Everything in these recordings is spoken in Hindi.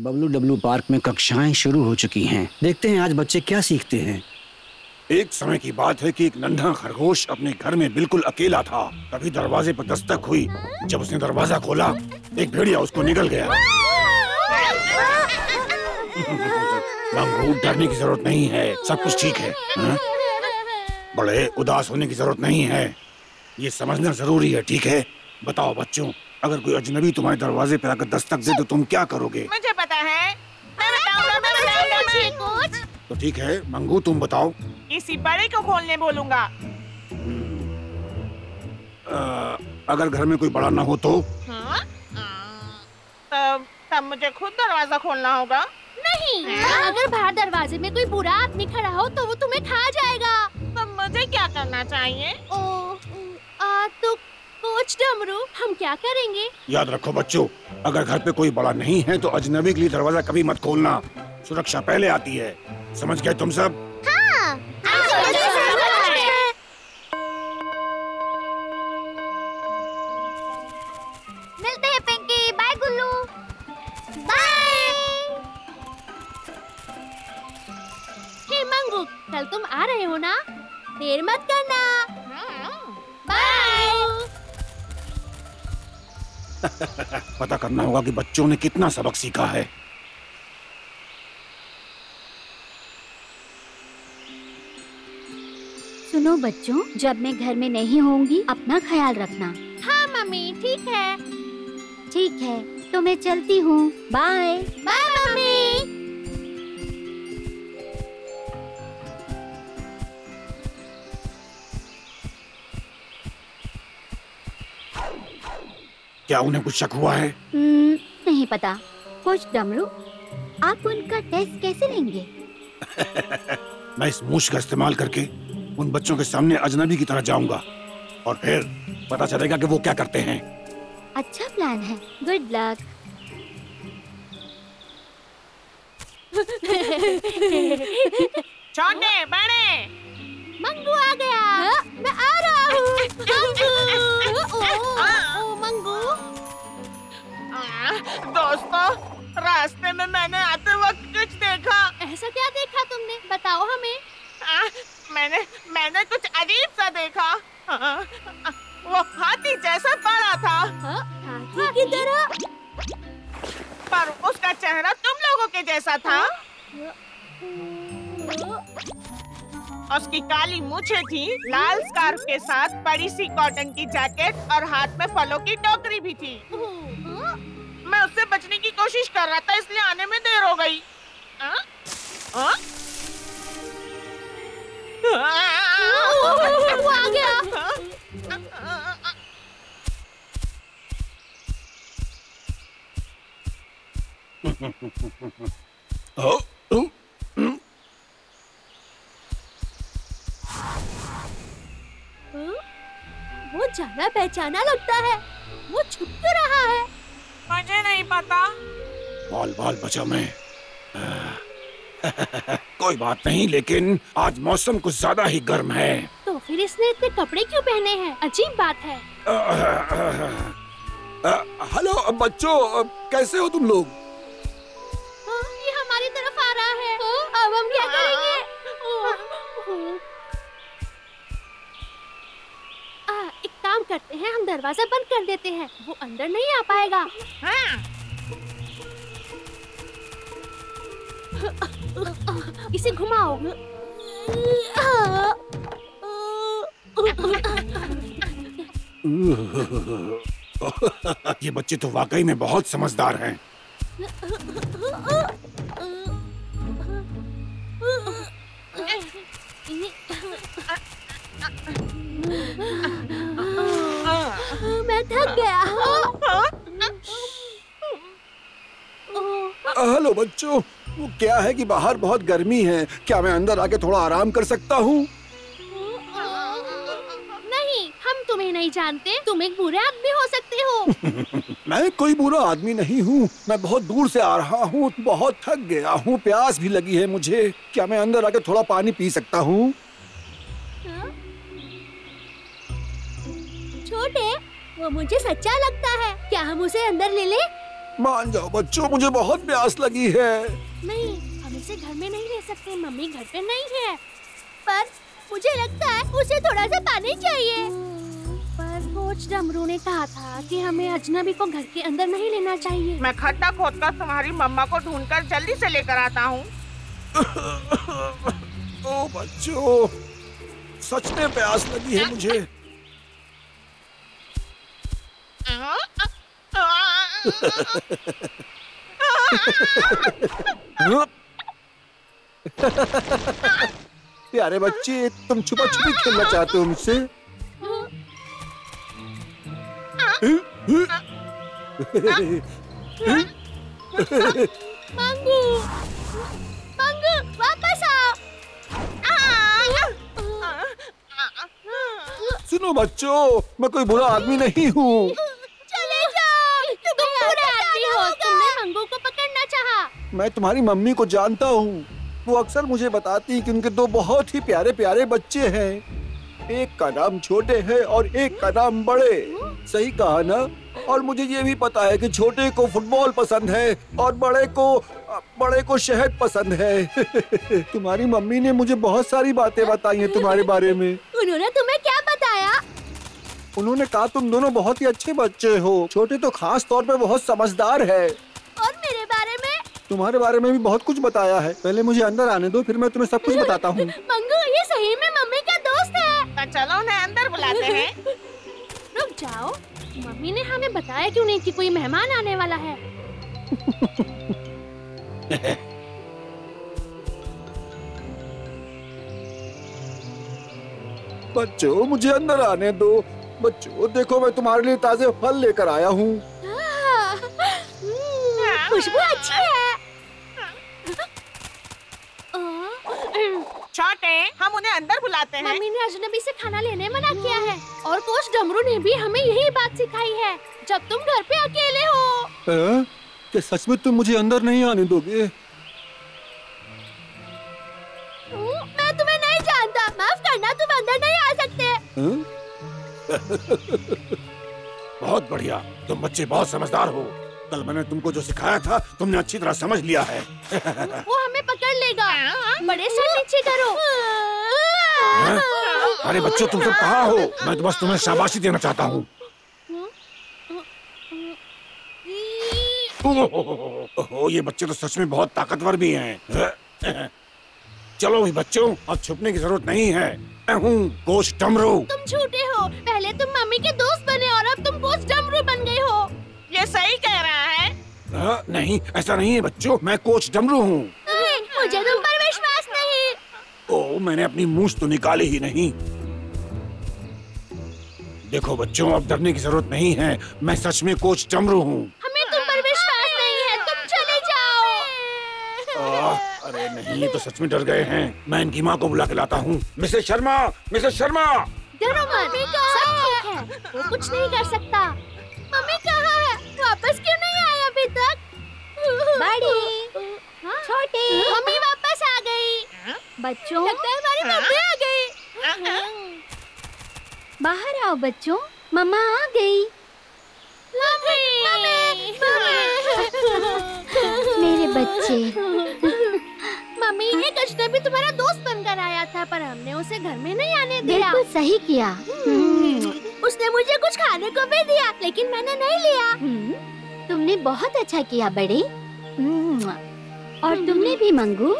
बबलू डब्लू पार्क में कक्षाएं शुरू हो चुकी हैं। देखते हैं आज बच्चे क्या सीखते हैं। एक समय की बात है कि एक नन्हा खरगोश अपने घर में बिल्कुल अकेला था। तभी दरवाजे पर दस्तक हुई। जब उसने दरवाजा खोला, एक भेड़िया उसको निगल गया। मंगू, डरने की जरूरत नहीं है, सब कुछ ठीक है। बड़े उदास होने की जरूरत नहीं है, ये समझना जरूरी है, ठीक है? बताओ बच्चों, अगर कोई अजनबी तुम्हारे दरवाजे पर आकर दस्तक दे तो तुम क्या करोगे? मुझे पता है, मैं बताऊंगा। तो ठीक है, मंगू तुम बताओ। इसी बड़े को खोलने बोलूंगा। अगर घर में कोई बड़ा ना हो तो? तब मुझे खुद दरवाजा खोलना होगा। नहीं, अगर बाहर दरवाजे में कोई बुरा आदमी खड़ा हो तो वो तुम्हें खा जाएगा। तब मुझे क्या करना चाहिए? तो कोच डमरू, हम क्या करेंगे? याद रखो बच्चों, अगर घर पे कोई बड़ा नहीं है तो अजनबी के लिए दरवाजा कभी मत खोलना। सुरक्षा पहले आती है, समझ गए तुम सब? हाँ, मिलते हैं पिंकी। बाय गुल्लू। बाय। हे मंगू, कल तुम आ रहे हो ना? देर मत करना। बाय। पता करना होगा कि बच्चों ने कितना सबक सीखा है। सुनो बच्चों, जब मैं घर में नहीं होंगी अपना ख्याल रखना। हाँ मम्मी, ठीक है। ठीक है, तो मैं चलती हूँ। बाय। Bye mummy. क्या उन्हें कुछ शक हुआ है? नहीं पता। कोच डमरू, आप उनका टेस्ट कैसे लेंगे? मैं इस मूछ का इस्तेमाल करके उन बच्चों के सामने अजनबी की तरह जाऊंगा और फिर पता चलेगा कि वो क्या करते हैं। अच्छा प्लान है। Good luck. छोटे बड़े, मंगू आ गया। मैं आ रहा हूँ। मंगू। दोस्तों, रास्ते में मैंने आते वक्त कुछ देखा। ऐसा क्या देखा तुमने? बताओ हमें। मैंने कुछ अजीब सा देखा। वो हाथी जैसा बड़ा था। हाथी की तरह? पर उसका चेहरा तुम लोगों के जैसा था। उसकी काली मूछें थी, लाल स्कार्फ के साथ बड़ी सी कॉटन की जैकेट और हाथ में फलों की टोकरी भी थी। मैं उससे बचने की कोशिश कर रहा था, इसलिए आने में देर हो गई। वो आ गया। वो जाना पहचाना लगता है। वो छुप क्यों रहा है? मुझे नहीं पता। बाल बाल बचा मैं। कोई बात नहीं, लेकिन आज मौसम कुछ ज्यादा ही गर्म है। तो फिर इसने इतने कपड़े क्यों पहने हैं? अजीब बात है। हेलो बच्चों, कैसे हो तुम लोग? ये हमारी तरफ आ रहा है। अब हम क्या करेंगे? एक काम करते हैं, हम दरवाजा बंद कर देते हैं। वो अंदर नहीं आ पाएगा। इसे घुमाओ। ये बच्चे तो वाकई में बहुत समझदार हैं। मैं थक गया। हेलो बच्चों, वो क्या है कि बाहर बहुत गर्मी है, क्या मैं अंदर आके थोड़ा आराम कर सकता हूँ? नहीं, हम तुम्हें नहीं जानते। तुम एक बुरे आदमी हो सकते हो। मैं कोई बुरा आदमी नहीं हूँ। मैं बहुत दूर से आ रहा हूँ, बहुत थक गया हूँ, प्यास भी लगी है मुझे। क्या मैं अंदर आके थोड़ा पानी पी सकता हूँ? छोटे, वो मुझे सच्चा लगता है। क्या हम उसे अंदर ले लें? मान जाओ बच्चों, मुझे बहुत प्यास लगी है। नहीं, हम इसे घर में नहीं ले सकते, मम्मी घर पे नहीं है। पर मुझे लगता है उसे थोड़ा सा पानी चाहिए। पर कोच डमरू ने कहा था कि हमें अजनबी को घर के अंदर नहीं लेना चाहिए। मैं खड्डा खोदकर तुम्हारी मम्मा को ढूंढकर जल्दी से लेकर आता हूँ। ओ बच्चों, सच में प्यास लगी है मुझे। प्यारे बच्चे, तुम छुपा छुपी खेलना चाहते हो मुझसे? मंगू, मंगू, वापस आओ। सुनो बच्चों, मैं कोई बुरा आदमी नहीं हूँ। चले जाओ, तुम बुरा आदमी हो। तुमने मंगू को पकड़ना चाहा। मैं तुम्हारी मम्मी को जानता हूँ। वो अक्सर मुझे बताती है कि उनके दो बहुत ही प्यारे प्यारे बच्चे हैं। एक का नाम छोटे है और एक का नाम बड़े। सही कहा ना? और मुझे ये भी पता है कि छोटे को फुटबॉल पसंद है और बड़े को शहद पसंद है। तुम्हारी मम्मी ने मुझे बहुत सारी बातें बताई हैं तुम्हारे बारे में। उन्होंने तुम्हें क्या बताया? उन्होंने कहा तुम दोनों बहुत ही अच्छे बच्चे हो। छोटे तो खास तौर पे बहुत समझदार है। और मेरे बारे में? तुम्हारे बारे में भी बहुत कुछ बताया है। पहले मुझे अंदर आने दो, फिर मैं तुम्हें सब कुछ बताता हूँ। मंगू, ये सही में मम्मी का दोस्त है। तो चलो उन्हें अंदर बुलाते हैं। रुक जाओ, मम्मी ने हमें बताया क्यों नहीं कि कोई मेहमान आने वाला है। बच्चों, मुझे अंदर आने दो। बच्चों देखो, मैं तुम्हारे लिए ताजे फल लेकर आया हूँ। खुशबू अच्छी है। छोटे, हम उन्हें अंदर बुलाते हैं। मम्मी ने अजनबी से खाना लेने मना किया है और कोच डमरू ने भी हमें यही बात सिखाई है जब तुम घर पे अकेले हो। क्या सच में तुम मुझे अंदर नहीं आने दोगे? मैं तुम्हें नहीं जानता, माफ करना, तुम अंदर नहीं आ सकते। बहुत बढ़िया, तुम बच्चे बहुत समझदार हो। कल मैंने तुमको जो सिखाया था तुमने अच्छी तरह समझ लिया है। वो हमें पकड़ लेगा। बड़े सर नीचे करो। अरे बच्चों, तुम सब कहाँ हो? मैं तो बस तुम्हें शाबाशी देना चाहता हूँ। ओहो, ये बच्चे तो सच में बहुत ताकतवर भी हैं। चलो भी बच्चों, अब छुपने की जरूरत नहीं है। मैं हूँ कोच डमरू। तुम झूठे हो। पहले तुम मम्मी के दोस्त बने और अब तुम कोच डमरू बन गए हो। ये सही कह रहा है। नहीं, ऐसा नहीं है बच्चों, मैं कोच डमरू हूँ। मुझे तुम पर विश्वास नहीं। ओह, मैंने अपनी मूंछ तो निकाली ही नहीं। देखो बच्चों, अब डरने की जरूरत नहीं है। मैं सच में कोच डमरू हूँ। हमें तुम पर विश्वास नहीं है, तुम चले जाओ। अरे नहीं, ये तो सच में डर गए हैं। मैं इनकी माँ को बुला के लाता हूँ। Mrs Sharma, Mrs Sharma. डरो मत, सब ठीक है, वो कुछ नहीं कर सकता। मम्मी कहाँ है? वापस क्यों नहीं आई अभी तक? बड़ी, छोटे, मम्मी वापस आ गई। बच्चों, लगता है हमारी मम्मी आ गई। बाहर आओ बच्चों, मम्मा आ गई। मेरे बच्चे। मम्मी, एक अजनबी तुम्हारा दोस्त बनकर आया था, पर हमने उसे घर में नहीं आने दिया। बिल्कुल सही किया। उसने मुझे कुछ खाने को भी दिया, लेकिन मैंने नहीं लिया। तुमने बहुत अच्छा किया बड़े। और तुमने भी मंगू।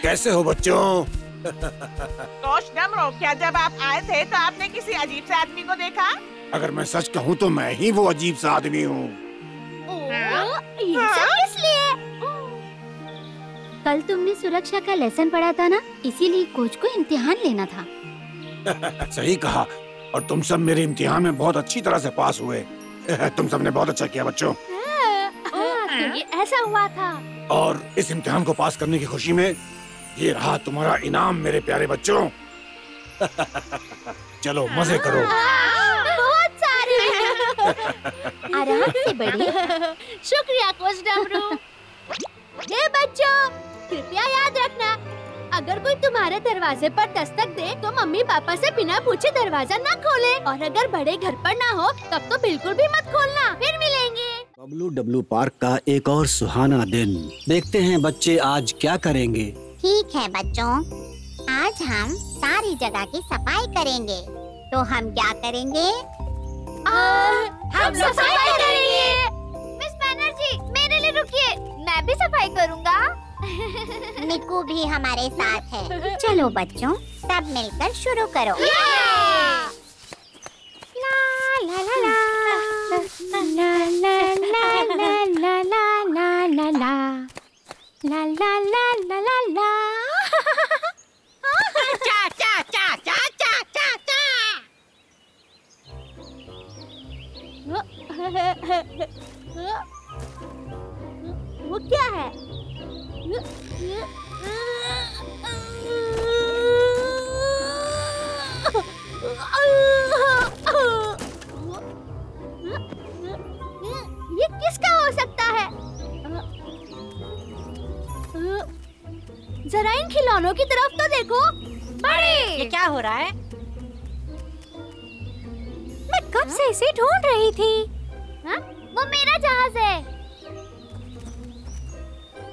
कैसे हो बच्चों? कोच डमरू, क्या जब आप आए थे तो आपने किसी अजीब से आदमी को देखा? अगर मैं सच कहूँ तो मैं ही वो अजीब सा आदमी हूँ। ये सब किस लिए? कल तुमने सुरक्षा का लेसन पढ़ा था ना, इसीलिए कोच को इम्तिहान लेना था। सही कहा। और तुम सब मेरे इम्तिहान में बहुत अच्छी तरह से पास हुए। तुम सब ने बहुत अच्छा किया बच्चों। तो ये ऐसा हुआ था। और इस इम्तिहान को पास करने की खुशी में ये रहा तुम्हारा इनाम मेरे प्यारे बच्चों। चलो मजे करो। बहुत सारे। आराम से बड़ी। शुक्रिया कोच डमरू। ये बच्चों, कृपया याद रखना, अगर कोई तुम्हारे दरवाजे पर दस्तक दे तो मम्मी पापा से बिना पूछे दरवाजा ना खोले, और अगर बड़े घर पर ना हो तब तो बिल्कुल भी मत खोलना। फिर मिलेंगे। बबलू डब्लू पार्क का एक और सुहाना दिन। देखते हैं बच्चे आज क्या करेंगे। ठीक है बच्चों, आज हम सारी जगह की सफाई करेंगे। तो हम क्या करेंगे? हम सफाई करेंगे। मिस बनर्जी, मेरे लिए रुकिए, मैं भी सफाई करूँगा। निकू भी हमारे साथ है। चलो बच्चों, सब मिलकर शुरू करो। ला ला ला ला ला ला ला ला ला ला ला ला ला ला ला ला। चा चा चा चा चा चा चा। वो क्या है? ये किसका हो सकता है? जरा इन खिलौनों की तरफ तो देखो। बड़े, ये क्या हो रहा है? मैं कब से इसे ढूंढ रही थी। हाँ? वो मेरा जहाज है।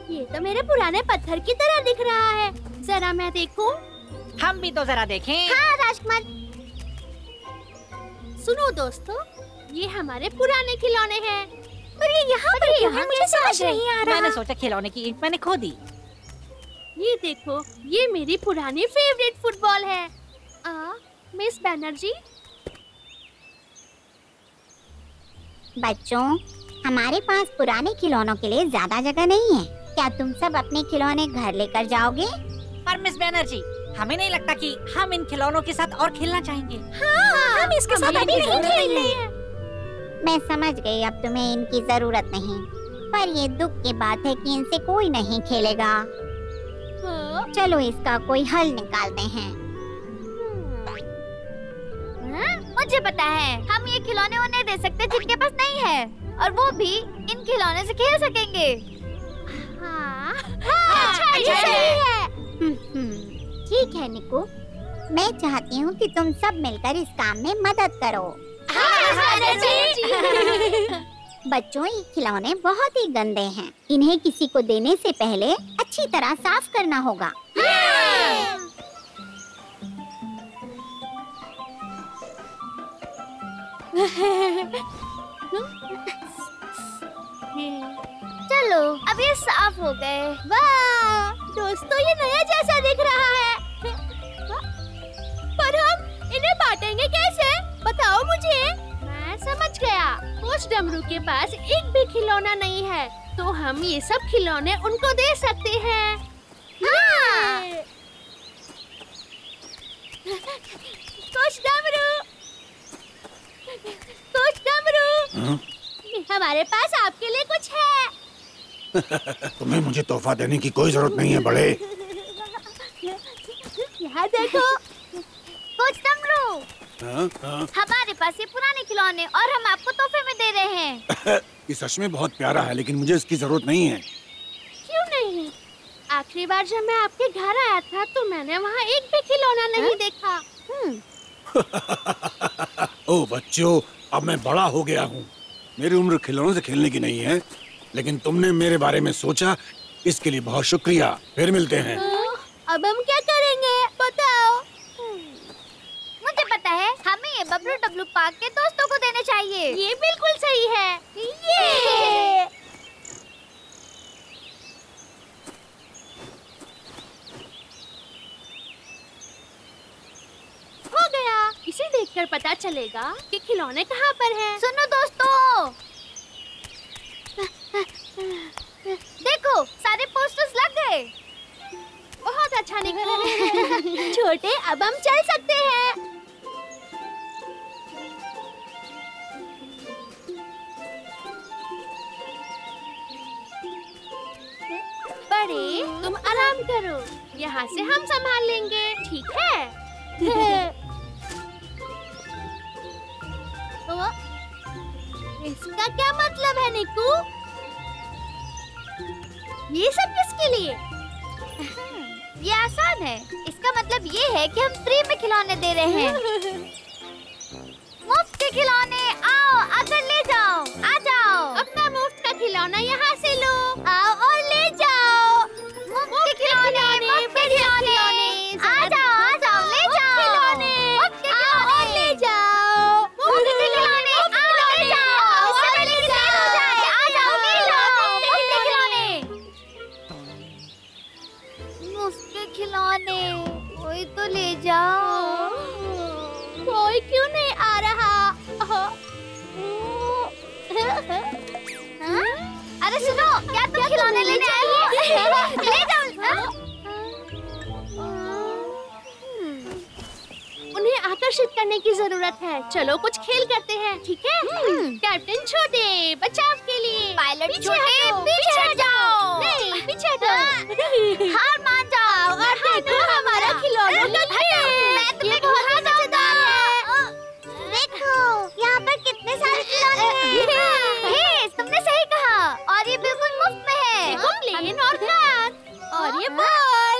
ये तो मेरे पुराने पत्थर की तरह दिख रहा है। जरा मैं देखूं। हम भी तो जरा देखें। हाँ राजकुमार। सुनो दोस्तों, ये हमारे पुराने खिलौने हैं। पर ये यहाँ पर क्यों है? मुझे समझ नहीं आ रहा। मैंने सोचा खिलौने की ईंट मैंने खो दी। ये देखो, ये मेरी पुरानी फेवरेट फुटबॉल है। मिस बनर्जी। बच्चों, हमारे पास पुराने खिलौनों के लिए ज्यादा जगह नहीं है। क्या तुम सब अपने खिलौने घर लेकर जाओगे? पर मिस बनर्जी, हमें नहीं लगता कि हम इन खिलौनों के साथ और खेलना चाहेंगे। हाँ, हम इसके साथ अभी नहीं खेलेंगे। मैं समझ गई, अब तुम्हें इनकी जरूरत नहीं। पर ये दुख की बात है कि इनसे कोई नहीं खेलेगा। चलो इसका कोई हल निकालते हैं। मुझे पता है, हम ये खिलौने उन्हें दे सकते जिनके पास नहीं है, और वो भी इन खिलौने से खेल सकेंगे। हाँ, अच्छा, ये सही है। ठीक है निकू, मैं चाहती हूँ कि तुम सब मिलकर इस काम में मदद करो। बच्चों, ये खिलौने बहुत ही गंदे हैं। इन्हें किसी को देने से पहले अच्छी तरह साफ करना होगा। चलो, अब ये साफ हो गए। वाह दोस्तों, ये नया जैसा दिख रहा है। पर हम इन्हें बांटेंगे कैसे? बताओ मुझे। मैं समझ गया। कोच डमरू के पास एक भी खिलौना नहीं है, तो हम ये सब खिलौने उनको दे सकते हैं। हाँ। कोच डमरू, कोच डमरू, हमारे पास आपके लिए कुछ है। तुम्हें मुझे तोहफा देने की कोई जरूरत नहीं है बड़े। यहाँ देखो कोच डमरू, हमारे पास ये पुराने खिलौने और हम आपको तोहफे में दे रहे हैं। ये सच में बहुत प्यारा है, लेकिन मुझे इसकी जरूरत नहीं है। क्यों नहीं? आखिरी बार जब मैं आपके घर आया था तो मैंने वहाँ एक भी खिलौना नहीं देखा। ओ बच्चों, अब मैं बड़ा हो गया हूँ। मेरी उम्र खिलौनों से खेलने की नहीं है, लेकिन तुमने मेरे बारे में सोचा, इसके लिए बहुत शुक्रिया। फिर मिलते हैं। अब हम क्या करेंगे बताओ? मुझे पता है, हमें ये बबलू डब्लू पार्क के दोस्तों को देने चाहिए। ये बिल्कुल सही है। ये हो गया। इसे देखकर पता चलेगा कि खिलौने कहाँ पर हैं। सुनो दोस्तों, देखो सारे पोस्टर्स लग गए। बहुत अच्छा निकला। छोटे, अब हम चल सकते हैं। बड़े, तुम आराम करो, यहाँ से हम संभाल लेंगे, ठीक है? तो इसका क्या मतलब है निकू? ये सब किसके लिए? ये आसान है। इसका मतलब ये है कि हम फ्री में खिलौने दे रहे हैं। मुफ्त के खिलौने, आओ आकर ले जाओ। आ जाओ, अपना मुफ्त का खिलौना यहाँ से लो। आओ और ले जाओ। मुफ्त के खिलौने, मुफ्त के खिलौने। आ जाओ ले जाओ। मुफ्त के खिलौने ले जाओ। मुफ्त के खिलौने, आओ ले जाओ। इससे पहले कि देर हो जाए, आ जाओ ले जाओ। मुफ्त के खिलौने, मुफ्त के खिलौने, कोई तो ले जाओ। कोई क्यों नहीं आ रहा? अरे सुनो, क्या तुम खिलौने लेने आए हो? ले जाओ। उन्हें आकर्षित करने की जरूरत है। चलो कुछ खेल करते हैं, ठीक है? कैप्टन छोटे बचाव के लिए। पायलट छोटे पीछे हटाओ। नहीं, पीछे हटाओ। हार मान जाओ और देखो हमारा खिलौना। ये बहुत मजेदार है। देखो यहाँ पर कितने सारे खिलौने हैं। तुमने सही कहा, और ये बिल्कुल मुफ्त में है। प्लेन और कार और ये बॉल।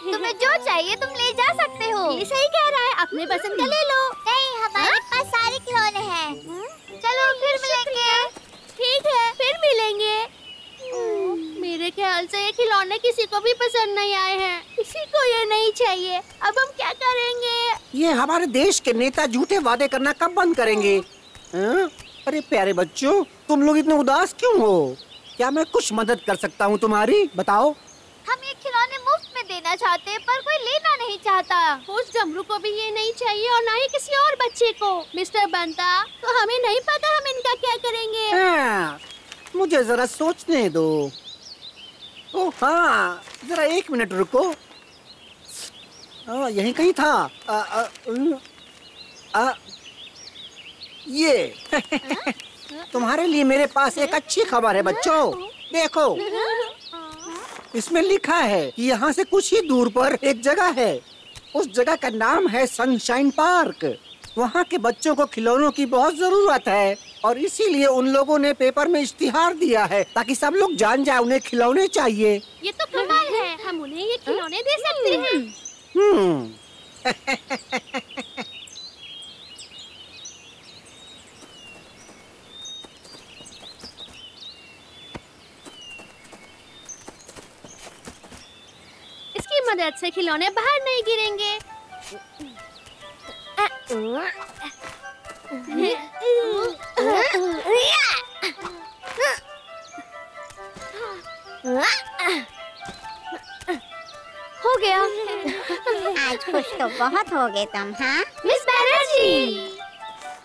तुम्हें जो चाहिए तुम ले जा सकते हो। ये सही कह रहा है, अपने पसंद का ले लो। नहीं, हमारे पास सारे खिलौने हैं। चलो फिर मिलेंगे। ठीक है, फिर मिलेंगे। मेरे ख्याल से ये खिलौने किसी को भी पसंद नहीं आए हैं। किसी को ये नहीं चाहिए। अब हम क्या करेंगे? ये हमारे देश के नेता झूठे वादे करना कब बंद करेंगे? अरे प्यारे बच्चों, तुम लोग इतने उदास क्यों हो? क्या मैं कुछ मदद कर सकता हूँ तुम्हारी? बताओ। हम ये खिलौने मुफ्त में देना चाहते हैं, पर कोई लेना नहीं चाहता। उस डमरू को भी ये नहीं चाहिए और ना ही किसी और बच्चे को। मिस्टर बंता, तो हमें नहीं पता हम इनका क्या करेंगे। मुझे जरा सोचने दो। ओह हाँ, जरा 1 मिनट रुको। यहीं कहीं था। ये तुम्हारे लिए मेरे पास एक अच्छी खबर है बच्चों। देखो, इसमें लिखा है कि यहाँ से कुछ ही दूर पर एक जगह है। उस जगह का नाम है सनशाइन पार्क। वहाँ के बच्चों को खिलौनों की बहुत जरूरत है और इसीलिए उन लोगों ने पेपर में इश्तिहार दिया है ताकि सब लोग जान जाए उन्हें खिलौने चाहिए। ये तो कमाल है, हम उन्हें ये खिलौने दे सकते हैं। इसकी मदद से खिलौने बाहर नहीं गिरेंगे। हो गया। आज खुश तो बहुत हो गए तुम। हाँ मिस बैनर्जी,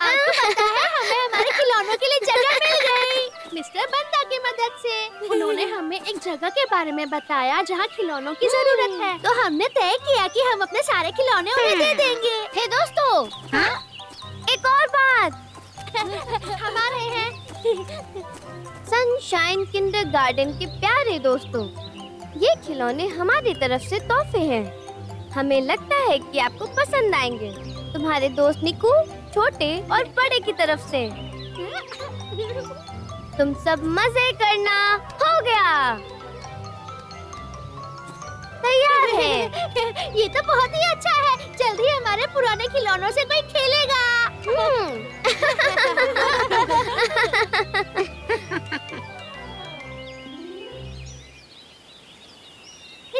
आपको पता है हमें हमारे खिलौनों के लिए जगह मिल गई। मिस्टर बंता की मदद से उन्होंने हमें एक जगह के बारे में बताया जहाँ खिलौनों की जरूरत है। तो हमने तय किया कि हम अपने सारे खिलौने उन्हें दे देंगे। हे दोस्तों, हाँ? एक और बात। हमारे हैं सनशाइन किंडरगार्टन के प्यारे दोस्तों, ये खिलौने हमारी तरफ से तोहफे हैं। हमें लगता है कि आपको पसंद आएंगे। तुम्हारे दोस्त निकू, छोटे और बड़े की तरफ से। तुम सब मजे करना। हो गया, तैयार है। ये तो बहुत ही अच्छा है। जल्दी हमारे पुराने खिलौनों से कोई खेलेगा।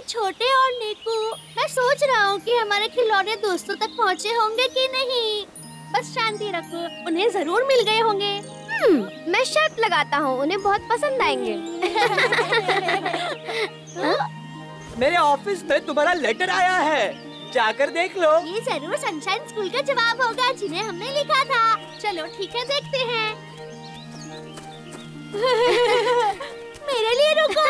छोटे और नीकू, मैं सोच रहा हूँ कि हमारे खिलौने दोस्तों तक पहुँचे होंगे कि नहीं। बस शांति रखो, उन्हें जरूर मिल गए होंगे। मैं शर्त लगाता हूँ उन्हें बहुत पसंद आएंगे। मेरे ऑफिस में तुम्हारा लेटर आया है, जाकर देख लो। ये जरूर सनशाइन स्कूल का जवाब होगा जिन्हें हमने लिखा था। चलो ठीक है, देखते हैं। मेरे लिए रुको।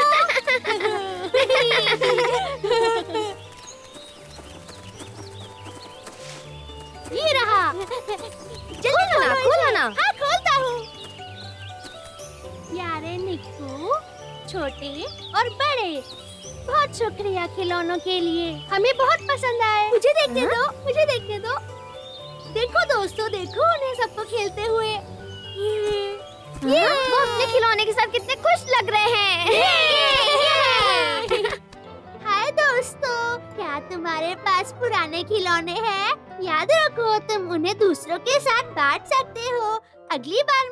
ये रहा। खोलो ना। हाँ, खोलता हूँ। यारे निक्कू, छोटे और बड़े, बहुत शुक्रिया खिलौनों के लिए। हमें बहुत पसंद आए। मुझे देखने दो, मुझे देखने दो। देखो दोस्तों, देखो उन्हें सबको खेलते हुए। वो अपने खिलौने के साथ कितने खुश लग रहे हैं। हाय दोस्तों। पुराने खिलौने हैं। याद रखो, तुम उन्हें दूसरों के साथ बांट सकते हो। अगली बार